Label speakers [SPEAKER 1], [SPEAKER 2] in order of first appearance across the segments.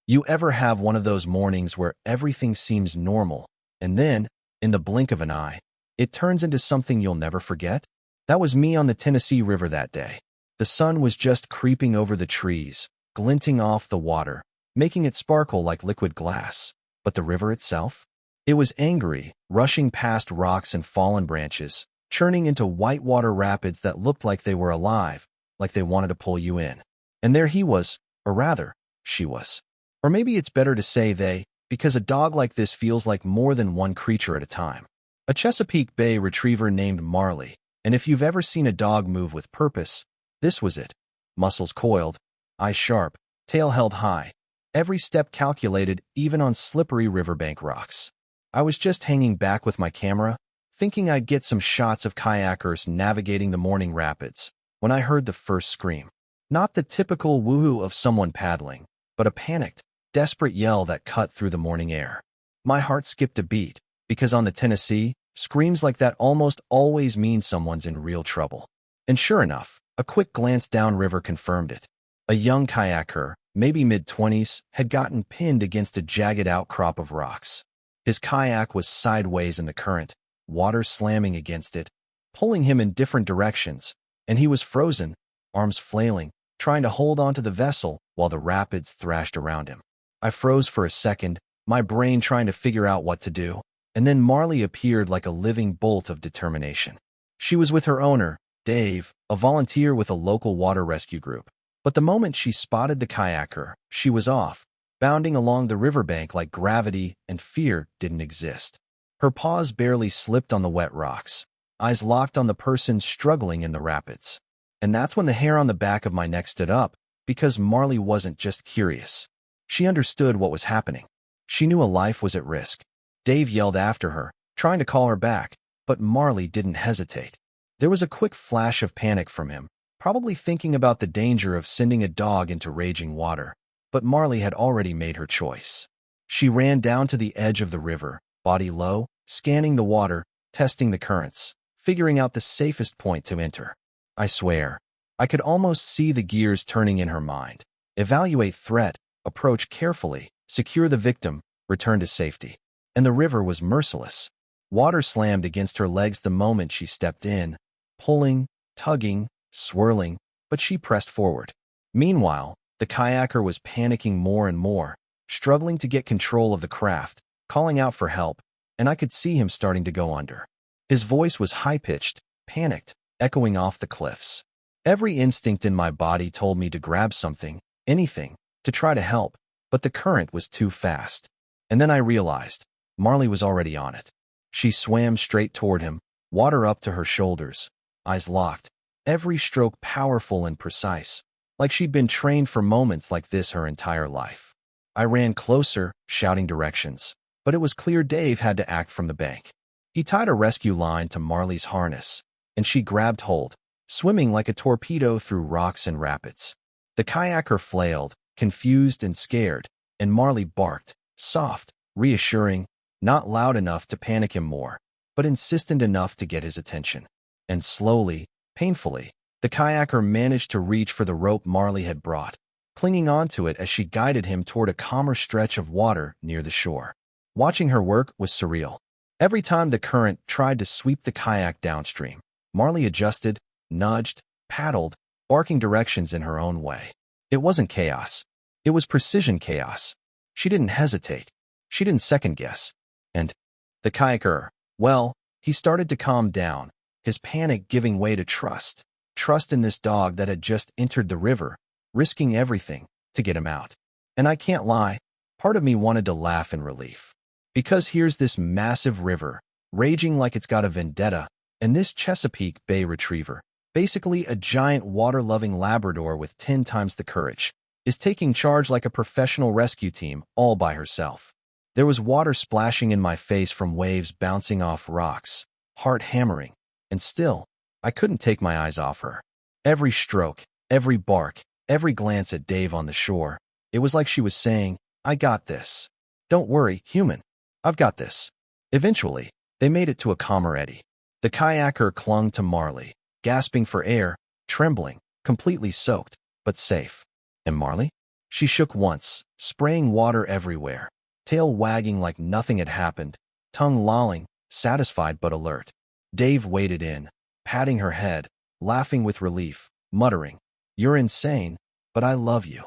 [SPEAKER 1] You ever have one of those mornings where everything seems normal, and then, in the blink of an eye, it turns into something you'll never forget? That was me on the Tennessee River that day. The sun was just creeping over the trees, glinting off the water, making it sparkle like liquid glass. But the river itself? It was angry, rushing past rocks and fallen branches, churning into whitewater rapids that looked like they were alive, like they wanted to pull you in. And there he was, or rather, she was. Or maybe it's better to say they, because a dog like this feels like more than one creature at a time. A Chesapeake Bay Retriever named Marley, and if you've ever seen a dog move with purpose, this was it. Muscles coiled, eyes sharp, tail held high, every step calculated even on slippery riverbank rocks. I was just hanging back with my camera, thinking I'd get some shots of kayakers navigating the morning rapids, when I heard the first scream. Not the typical woohoo of someone paddling, but a panicked, desperate yell that cut through the morning air. My heart skipped a beat, because on the Tennessee, screams like that almost always mean someone's in real trouble. And sure enough, a quick glance downriver confirmed it. A young kayaker, maybe mid-20s, had gotten pinned against a jagged outcrop of rocks. His kayak was sideways in the current, water slamming against it, pulling him in different directions, and he was frozen, arms flailing, trying to hold onto the vessel while the rapids thrashed around him. I froze for a second, my brain trying to figure out what to do, and then Marley appeared like a living bolt of determination. She was with her owner, Dave, a volunteer with a local water rescue group. But the moment she spotted the kayaker, she was off, bounding along the riverbank like gravity and fear didn't exist. Her paws barely slipped on the wet rocks, eyes locked on the person struggling in the rapids. And that's when the hair on the back of my neck stood up, because Marley wasn't just curious. She understood what was happening. She knew a life was at risk. Dave yelled after her, trying to call her back, but Marley didn't hesitate. There was a quick flash of panic from him, probably thinking about the danger of sending a dog into raging water. But Marley had already made her choice. She ran down to the edge of the river, body low, scanning the water, testing the currents, figuring out the safest point to enter. I swear, I could almost see the gears turning in her mind. Evaluate threat, approach carefully, secure the victim, return to safety. And the river was merciless. Water slammed against her legs the moment she stepped in, pulling, tugging, swirling, but she pressed forward. Meanwhile, the kayaker was panicking more and more, struggling to get control of the craft, calling out for help, and I could see him starting to go under. His voice was high-pitched, panicked, echoing off the cliffs. Every instinct in my body told me to grab something, anything, to try to help, but the current was too fast. And then I realized, Marley was already on it. She swam straight toward him, water up to her shoulders, eyes locked, every stroke powerful and precise, like she'd been trained for moments like this her entire life. I ran closer, shouting directions, but it was clear Dave had to act from the bank. He tied a rescue line to Marley's harness, and she grabbed hold, swimming like a torpedo through rocks and rapids. The kayaker flailed, confused and scared, and Marley barked, soft, reassuring, not loud enough to panic him more, but insistent enough to get his attention. And slowly, painfully, the kayaker managed to reach for the rope Marley had brought, clinging onto it as she guided him toward a calmer stretch of water near the shore. Watching her work was surreal. Every time the current tried to sweep the kayak downstream, Marley adjusted, nudged, paddled, barking directions in her own way. It wasn't chaos. It was precision chaos. She didn't hesitate. She didn't second-guess. And the kayaker, well, he started to calm down, his panic giving way to trust. Trust in this dog that had just entered the river, risking everything to get him out. And I can't lie, part of me wanted to laugh in relief. Because here's this massive river, raging like it's got a vendetta, and this Chesapeake Bay Retriever, basically a giant water-loving Labrador with 10 times the courage, is taking charge like a professional rescue team all by herself. There was water splashing in my face from waves bouncing off rocks, heart hammering, and still, I couldn't take my eyes off her. Every stroke, every bark, every glance at Dave on the shore, it was like she was saying, I got this. Don't worry, human. I've got this. Eventually, they made it to a calmer eddy. The kayaker clung to Marley, gasping for air, trembling, completely soaked, but safe. And Marley? She shook once, spraying water everywhere, tail wagging like nothing had happened, tongue lolling, satisfied but alert. Dave waded in, patting her head, laughing with relief, muttering, "You're insane, but I love you."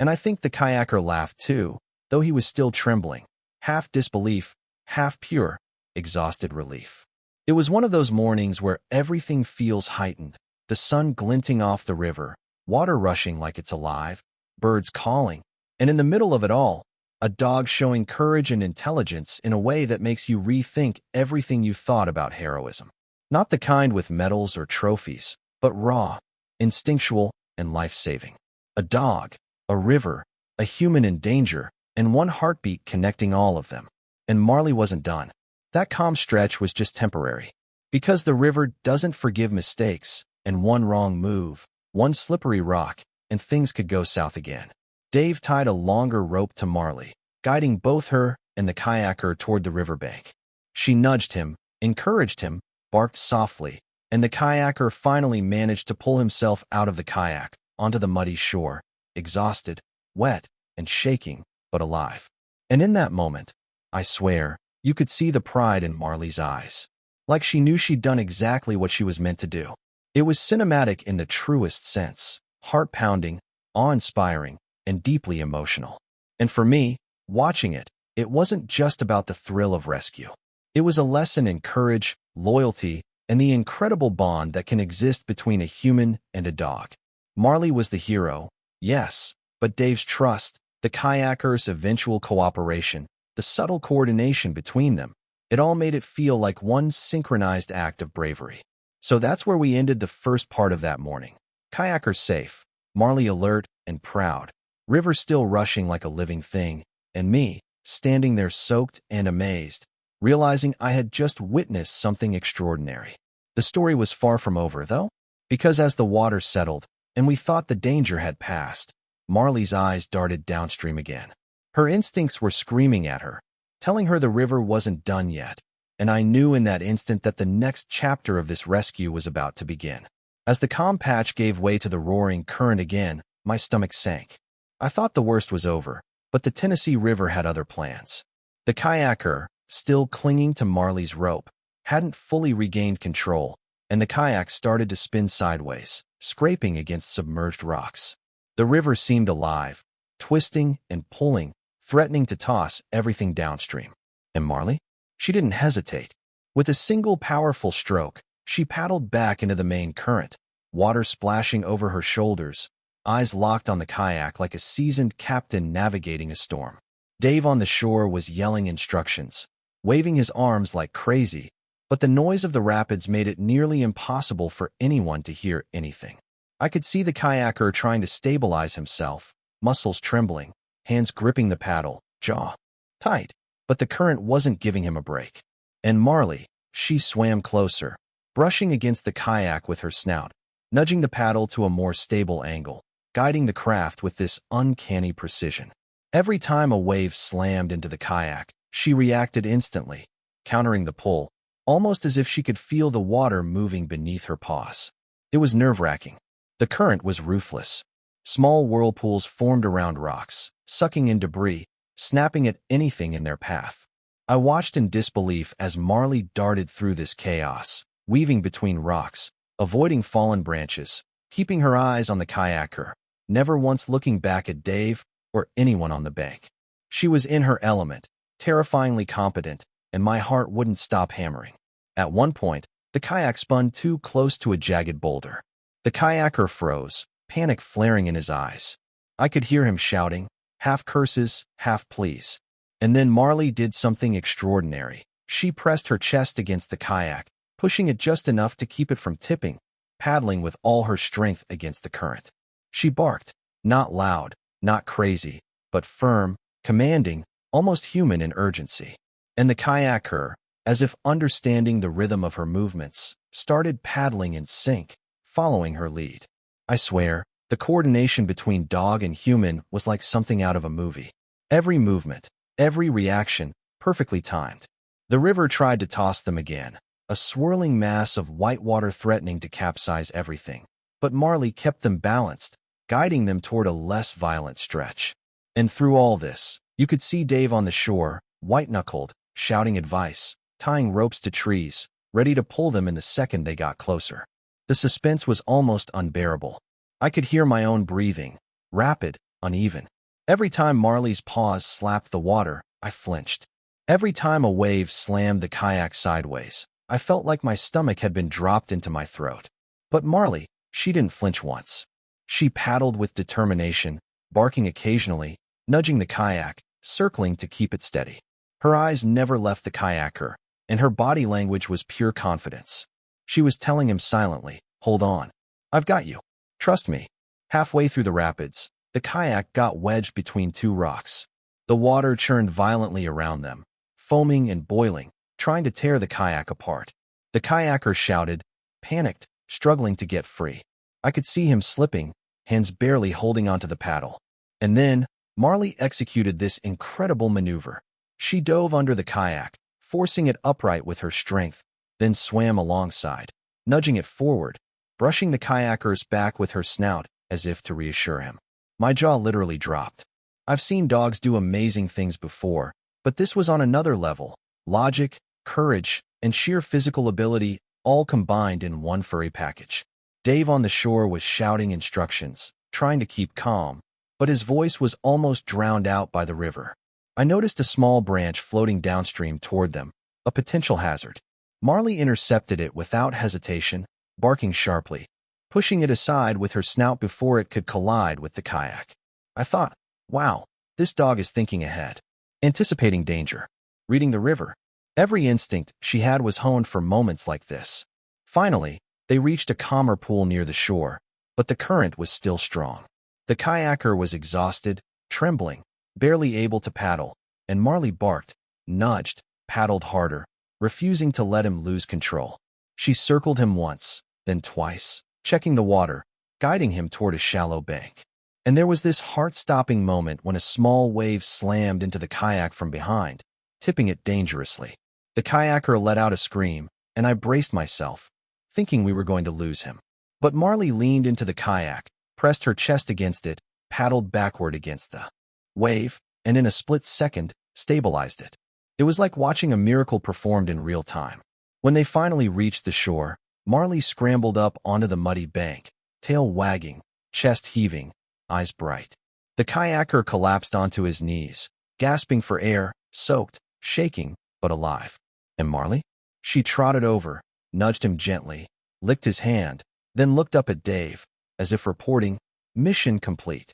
[SPEAKER 1] And I think the kayaker laughed too, though he was still trembling, half disbelief, half pure, exhausted relief. It was one of those mornings where everything feels heightened, the sun glinting off the river, water rushing like it's alive, birds calling, and in the middle of it all, a dog showing courage and intelligence in a way that makes you rethink everything you thought about heroism. Not the kind with medals or trophies, but raw, instinctual, and life-saving. A dog, a river, a human in danger, and one heartbeat connecting all of them. And Marley wasn't done. That calm stretch was just temporary. Because the river doesn't forgive mistakes, and one wrong move, one slippery rock, and things could go south again. Dave tied a longer rope to Marley, guiding both her and the kayaker toward the riverbank. She nudged him, encouraged him, barked softly, and the kayaker finally managed to pull himself out of the kayak, onto the muddy shore, exhausted, wet, and shaking, but alive. And in that moment, I swear, you could see the pride in Marley's eyes. Like she knew she'd done exactly what she was meant to do. It was cinematic in the truest sense, heart-pounding, awe-inspiring, and deeply emotional. And for me, watching it, it wasn't just about the thrill of rescue. It was a lesson in courage, loyalty, and the incredible bond that can exist between a human and a dog. Marley was the hero, yes, but Dave's trust, the kayaker's eventual cooperation, the subtle coordination between them, it all made it feel like one synchronized act of bravery. So that's where we ended the first part of that morning. Kayaker safe, Marley alert and proud, river still rushing like a living thing, and me, standing there soaked and amazed, realizing I had just witnessed something extraordinary. The story was far from over, though, because as the water settled, and we thought the danger had passed, Marley's eyes darted downstream again. Her instincts were screaming at her, telling her the river wasn't done yet, and I knew in that instant that the next chapter of this rescue was about to begin. As the calm patch gave way to the roaring current again, my stomach sank. I thought the worst was over, but the Tennessee River had other plans. The kayaker, still clinging to Marley's rope, hadn't fully regained control, and the kayak started to spin sideways, scraping against submerged rocks. The river seemed alive, twisting and pulling, threatening to toss everything downstream. And Marley? She didn't hesitate. With a single powerful stroke, she paddled back into the main current, water splashing over her shoulders, eyes locked on the kayak like a seasoned captain navigating a storm. Dave on the shore was yelling instructions, waving his arms like crazy, but the noise of the rapids made it nearly impossible for anyone to hear anything. I could see the kayaker trying to stabilize himself, muscles trembling, hands gripping the paddle, jaw tight, but the current wasn't giving him a break. And Marley, she swam closer, brushing against the kayak with her snout, nudging the paddle to a more stable angle, guiding the craft with this uncanny precision. Every time a wave slammed into the kayak, she reacted instantly, countering the pull, almost as if she could feel the water moving beneath her paws. It was nerve-wracking. The current was ruthless. Small whirlpools formed around rocks, sucking in debris, snapping at anything in their path. I watched in disbelief as Marley darted through this chaos, weaving between rocks, avoiding fallen branches, keeping her eyes on the kayaker, never once looking back at Dave or anyone on the bank. She was in her element, terrifyingly competent, and my heart wouldn't stop hammering. At one point, the kayak spun too close to a jagged boulder. The kayaker froze, panic flaring in his eyes. I could hear him shouting, half curses, half pleas. And then Marley did something extraordinary. She pressed her chest against the kayak, pushing it just enough to keep it from tipping, paddling with all her strength against the current. She barked, not loud, not crazy, but firm, commanding, almost human in urgency. And the kayaker, as if understanding the rhythm of her movements, started paddling in sync, following her lead. I swear, the coordination between dog and human was like something out of a movie. Every movement, every reaction, perfectly timed. The river tried to toss them again, a swirling mass of whitewater threatening to capsize everything. But Marley kept them balanced, guiding them toward a less violent stretch. And through all this, you could see Dave on the shore, white-knuckled, shouting advice, tying ropes to trees, ready to pull them in the second they got closer. The suspense was almost unbearable. I could hear my own breathing, rapid, uneven. Every time Marley's paws slapped the water, I flinched. Every time a wave slammed the kayak sideways, I felt like my stomach had been dropped into my throat. But Marley, she didn't flinch once. She paddled with determination, barking occasionally, nudging the kayak, circling to keep it steady. Her eyes never left the kayaker, and her body language was pure confidence. She was telling him silently, "Hold on. I've got you. Trust me." Halfway through the rapids, the kayak got wedged between two rocks. The water churned violently around them, foaming and boiling, trying to tear the kayak apart. The kayaker shouted, panicked, struggling to get free. I could see him slipping, hands barely holding onto the paddle. And then, Marley executed this incredible maneuver. She dove under the kayak, forcing it upright with her strength, then swam alongside, nudging it forward, brushing the kayaker's back with her snout as if to reassure him. My jaw literally dropped. I've seen dogs do amazing things before, but this was on another level. Logic, courage, and sheer physical ability all combined in one furry package. Dave on the shore was shouting instructions, trying to keep calm, but his voice was almost drowned out by the river. I noticed a small branch floating downstream toward them, a potential hazard. Marley intercepted it without hesitation, barking sharply, pushing it aside with her snout before it could collide with the kayak. I thought, wow, this dog is thinking ahead, anticipating danger, reading the river. Every instinct she had was honed for moments like this. Finally, they reached a calmer pool near the shore, but the current was still strong. The kayaker was exhausted, trembling, barely able to paddle, and Marley barked, nudged, paddled harder, refusing to let him lose control. She circled him once, then twice, checking the water, guiding him toward a shallow bank. And there was this heart-stopping moment when a small wave slammed into the kayak from behind, tipping it dangerously. The kayaker let out a scream, and I braced myself, thinking we were going to lose him. But Marley leaned into the kayak, pressed her chest against it, paddled backward against the wave, and in a split second, stabilized it. It was like watching a miracle performed in real time. When they finally reached the shore, Marley scrambled up onto the muddy bank, tail wagging, chest heaving, eyes bright. The kayaker collapsed onto his knees, gasping for air, soaked, shaking, but alive. And Marley? She trotted over, nudged him gently, licked his hand, then looked up at Dave, as if reporting, "Mission complete."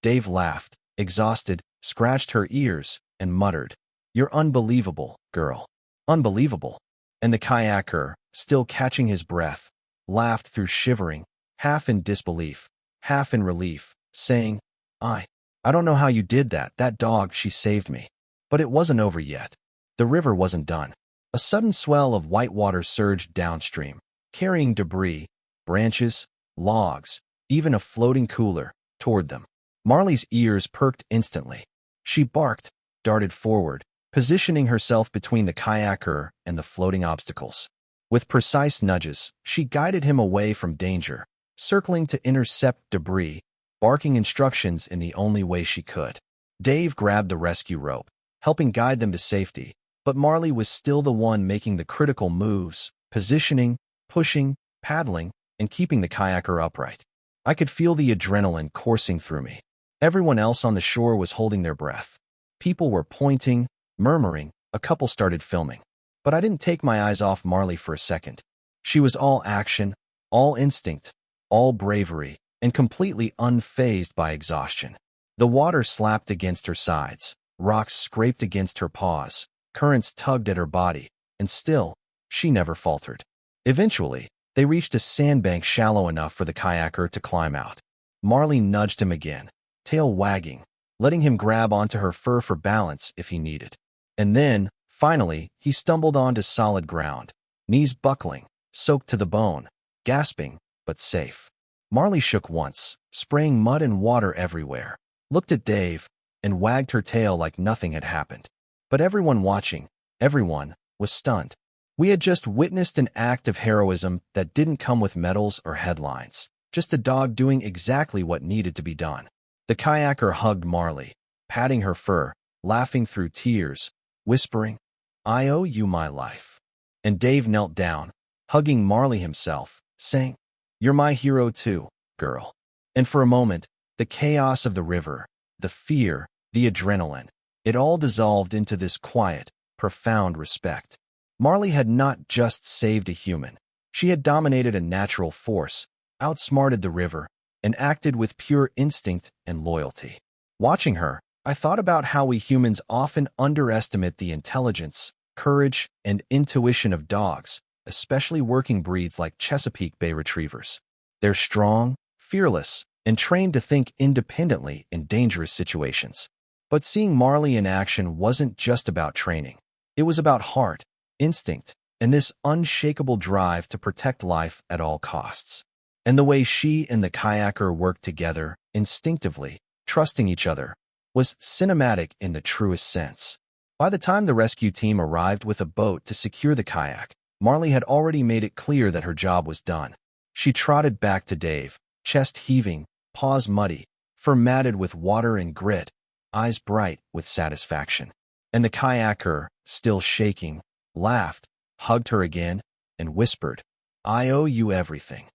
[SPEAKER 1] Dave laughed, exhausted, scratched her ears, and muttered, "You're unbelievable, girl. Unbelievable." And the kayaker, still catching his breath, laughed through shivering, half in disbelief, half in relief, saying, I don't know how you did that. That dog, she saved me." But it wasn't over yet. The river wasn't done. A sudden swell of whitewater surged downstream, carrying debris, branches, logs, even a floating cooler, toward them. Marley's ears perked instantly. She barked, darted forward, positioning herself between the kayaker and the floating obstacles. With precise nudges, she guided him away from danger, circling to intercept debris, barking instructions in the only way she could. Dave grabbed the rescue rope, helping guide them to safety, but Marley was still the one making the critical moves, positioning, pushing, paddling, and keeping the kayaker upright. I could feel the adrenaline coursing through me. Everyone else on the shore was holding their breath. People were pointing, murmuring, a couple started filming. But I didn't take my eyes off Marley for a second. She was all action, all instinct, all bravery, and completely unfazed by exhaustion. The water slapped against her sides, rocks scraped against her paws, currents tugged at her body, and still, she never faltered. Eventually, they reached a sandbank shallow enough for the kayaker to climb out. Marley nudged him again, tail wagging, letting him grab onto her fur for balance if he needed. And then, finally, he stumbled onto solid ground, knees buckling, soaked to the bone, gasping, but safe. Marley shook once, spraying mud and water everywhere, looked at Dave, and wagged her tail like nothing had happened. But everyone watching, everyone, was stunned. We had just witnessed an act of heroism that didn't come with medals or headlines. just a dog doing exactly what needed to be done. The kayaker hugged Marley, patting her fur, laughing through tears, whispering, "I owe you my life." And Dave knelt down, hugging Marley himself, saying, "You're my hero too, girl." And for a moment, the chaos of the river, the fear, the adrenaline, it all dissolved into this quiet, profound respect. Marley had not just saved a human. She had dominated a natural force, outsmarted the river, and acted with pure instinct and loyalty. Watching her, I thought about how we humans often underestimate the intelligence, courage, and intuition of dogs, especially working breeds like Chesapeake Bay Retrievers. They're strong, fearless, and trained to think independently in dangerous situations. But seeing Marley in action wasn't just about training. It was about heart, instinct, and this unshakable drive to protect life at all costs. And the way she and the kayaker worked together, instinctively, trusting each other, was cinematic in the truest sense. By the time the rescue team arrived with a boat to secure the kayak, Marley had already made it clear that her job was done. She trotted back to Dave, chest heaving, paws muddy, fur matted with water and grit, eyes bright with satisfaction. And the kayaker, still shaking, laughed, hugged her again, and whispered, "I owe you everything."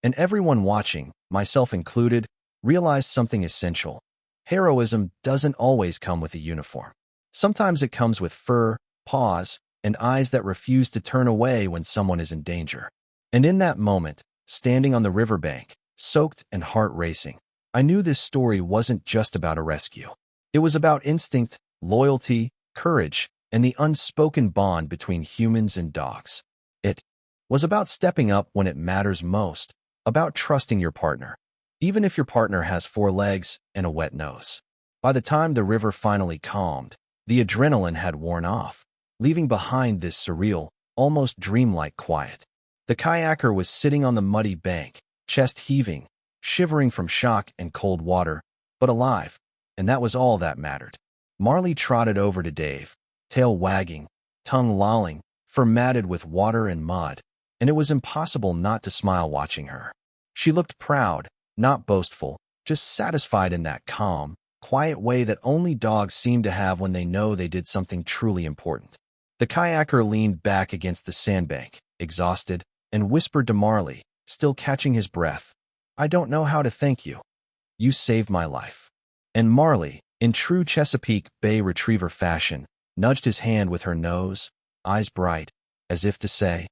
[SPEAKER 1] And everyone watching, myself included, realized something essential. Heroism doesn't always come with a uniform. Sometimes it comes with fur, paws, and eyes that refuse to turn away when someone is in danger. And in that moment, standing on the riverbank, soaked and heart racing, I knew this story wasn't just about a rescue. It was about instinct, loyalty, courage, and the unspoken bond between humans and dogs. It was about stepping up when it matters most, about trusting your partner, even if your partner has 4 legs and a wet nose. By the time the river finally calmed, the adrenaline had worn off, leaving behind this surreal, almost dreamlike quiet. The kayaker was sitting on the muddy bank, chest heaving, shivering from shock and cold water, but alive, and that was all that mattered. Marley trotted over to Dave, tail wagging, tongue lolling, fur matted with water and mud, and it was impossible not to smile watching her. She looked proud, not boastful, just satisfied in that calm, quiet way that only dogs seem to have when they know they did something truly important. The kayaker leaned back against the sandbank, exhausted, and whispered to Marley, still catching his breath, "I don't know how to thank you. You saved my life." And Marley, in true Chesapeake Bay Retriever fashion, nudged his hand with her nose, eyes bright, as if to say,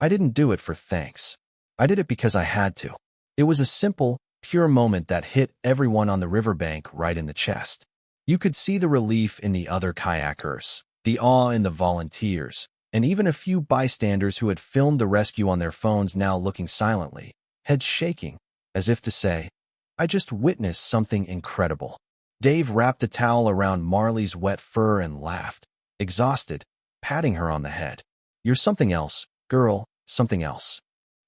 [SPEAKER 1] "I didn't do it for thanks. I did it because I had to." It was a simple, pure moment that hit everyone on the riverbank right in the chest. You could see the relief in the other kayakers, the awe in the volunteers, and even a few bystanders who had filmed the rescue on their phones now looking silently, heads shaking, as if to say, "I just witnessed something incredible." Dave wrapped a towel around Marley's wet fur and laughed, exhausted, patting her on the head. "You're something else, girl, something else."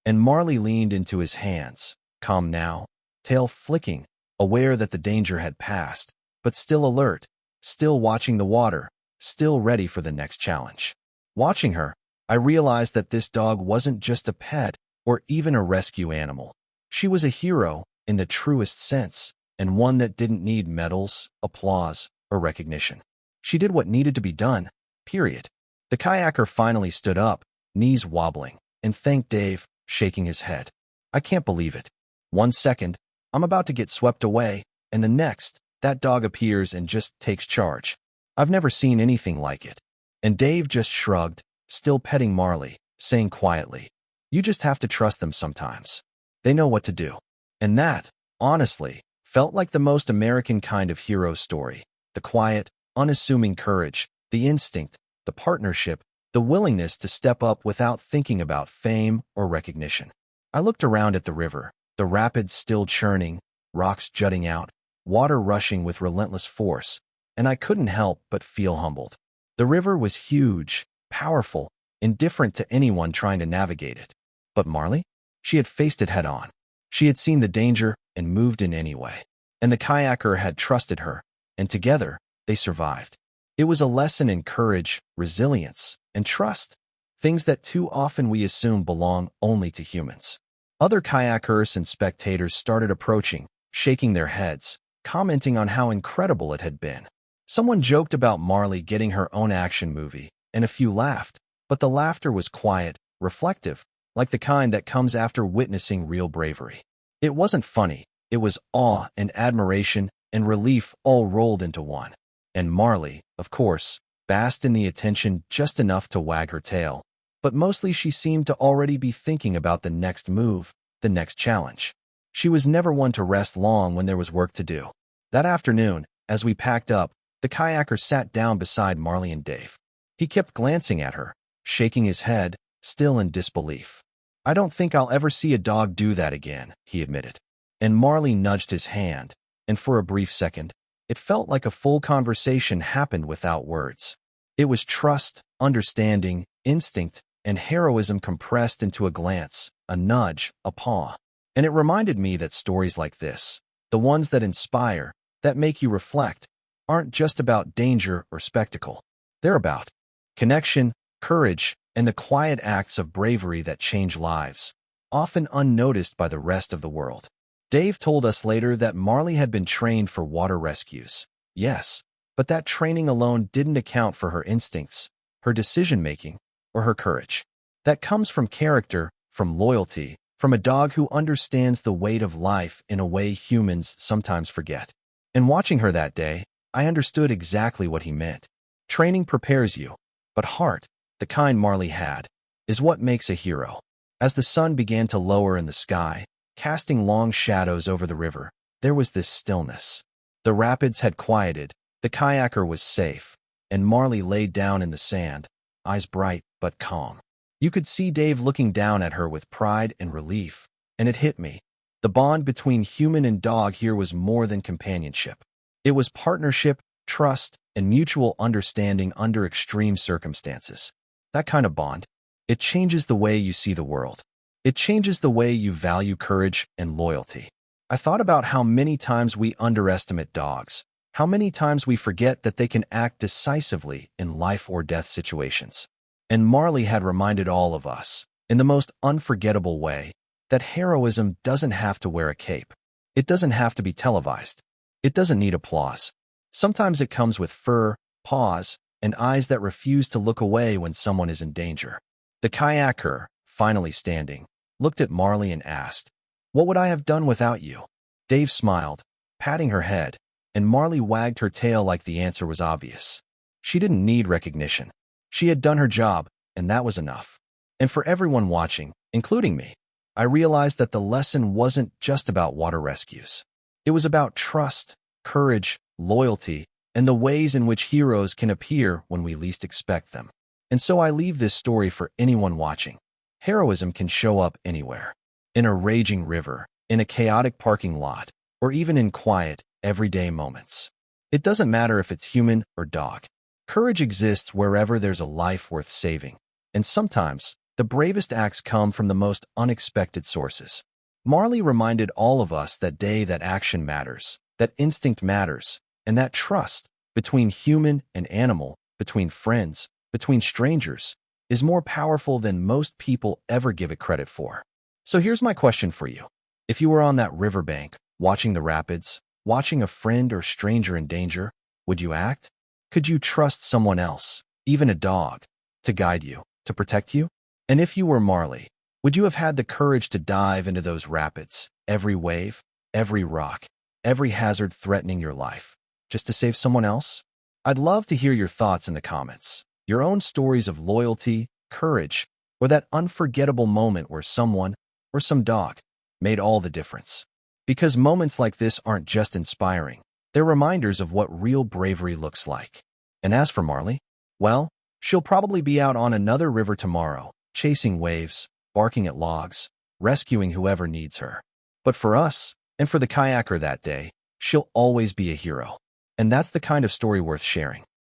[SPEAKER 1] And Marley leaned into his hands, calm now, tail flicking, aware that the danger had passed, but still alert, still watching the water, still ready for the next challenge. Watching her, I realized that this dog wasn't just a pet or even a rescue animal. She was a hero in the truest sense, and one that didn't need medals, applause, or recognition. She did what needed to be done, period. The kayaker finally stood up, knees wobbling, and thanked Dave, shaking his head. "I can't believe it. 1 second, I'm about to get swept away, and the next, that dog appears and just takes charge. I've never seen anything like it." And Dave just shrugged, still petting Marley, saying quietly, "You just have to trust them sometimes. They know what to do." And that, honestly, felt like the most American kind of hero story. The quiet, unassuming courage, the instinct, the partnership, the willingness to step up without thinking about fame or recognition. I looked around at the river, the rapids still churning, rocks jutting out, water rushing with relentless force, and I couldn't help but feel humbled. The river was huge, powerful, indifferent to anyone trying to navigate it. But Marley? She had faced it head on. She had seen the danger and moved in anyway. And the kayaker had trusted her, and together, they survived. It was a lesson in courage, resilience, and trust, things that too often we assume belong only to humans. Other kayakers and spectators started approaching, shaking their heads, commenting on how incredible it had been. Someone joked about Marley getting her own action movie, and a few laughed, but the laughter was quiet, reflective, like the kind that comes after witnessing real bravery. It wasn't funny, it was awe and admiration and relief all rolled into one. And Marley, of course, basked in the attention just enough to wag her tail, but mostly she seemed to already be thinking about the next move, the next challenge. She was never one to rest long when there was work to do. That afternoon, as we packed up, the kayaker sat down beside Marley and Dave. He kept glancing at her, shaking his head, still in disbelief. "I don't think I'll ever see a dog do that again," he admitted. And Marley nudged his hand, and for a brief second, it felt like a full conversation happened without words. It was trust, understanding, instinct, and heroism compressed into a glance, a nudge, a paw. And it reminded me that stories like this, the ones that inspire, that make you reflect, aren't just about danger or spectacle. They're about connection, courage, and the quiet acts of bravery that change lives, often unnoticed by the rest of the world. Dave told us later that Marley had been trained for water rescues. Yes, but that training alone didn't account for her instincts, her decision-making, or her courage. That comes from character, from loyalty, from a dog who understands the weight of life in a way humans sometimes forget. And watching her that day, I understood exactly what he meant. Training prepares you, but heart, the kind Marley had, is what makes a hero. As the sun began to lower in the sky, casting long shadows over the river, there was this stillness. The rapids had quieted, the kayaker was safe, and Marley laid down in the sand, eyes bright but calm. You could see Dave looking down at her with pride and relief, and it hit me. The bond between human and dog here was more than companionship. It was partnership, trust, and mutual understanding under extreme circumstances. That kind of bond, it changes the way you see the world. It changes the way you value courage and loyalty. I thought about how many times we underestimate dogs, how many times we forget that they can act decisively in life or death situations. And Marley had reminded all of us, in the most unforgettable way, that heroism doesn't have to wear a cape. It doesn't have to be televised. It doesn't need applause. Sometimes it comes with fur, paws, and eyes that refuse to look away when someone is in danger. The kayaker, finally standing, looked at Marley and asked, "What would I have done without you?" Dave smiled, patting her head, and Marley wagged her tail like the answer was obvious. She didn't need recognition. She had done her job, and that was enough. And for everyone watching, including me, I realized that the lesson wasn't just about water rescues. It was about trust, courage, loyalty, and the ways in which heroes can appear when we least expect them. And so I leave this story for anyone watching. Heroism can show up anywhere. In a raging river, in a chaotic parking lot, or even in quiet, everyday moments. It doesn't matter if it's human or dog. Courage exists wherever there's a life worth saving. And sometimes, the bravest acts come from the most unexpected sources. Marley reminded all of us that day that action matters, that instinct matters, and that trust, between human and animal, between friends, between strangers, is more powerful than most people ever give it credit for. So here's my question for you. If you were on that riverbank, watching the rapids, watching a friend or stranger in danger, would you act? Could you trust someone else, even a dog, to guide you, to protect you? And if you were Marley, would you have had the courage to dive into those rapids, every wave, every rock, every hazard threatening your life, just to save someone else? I'd love to hear your thoughts in the comments, your own stories of loyalty, courage, or that unforgettable moment where someone, or some dog, made all the difference. Because moments like this aren't just inspiring, they're reminders of what real bravery looks like. And as for Marley, well, she'll probably be out on another river tomorrow, chasing waves, barking at logs, rescuing whoever needs her. But for us, and for the kayaker that day, she'll always be a hero. And that's the kind of story worth sharing.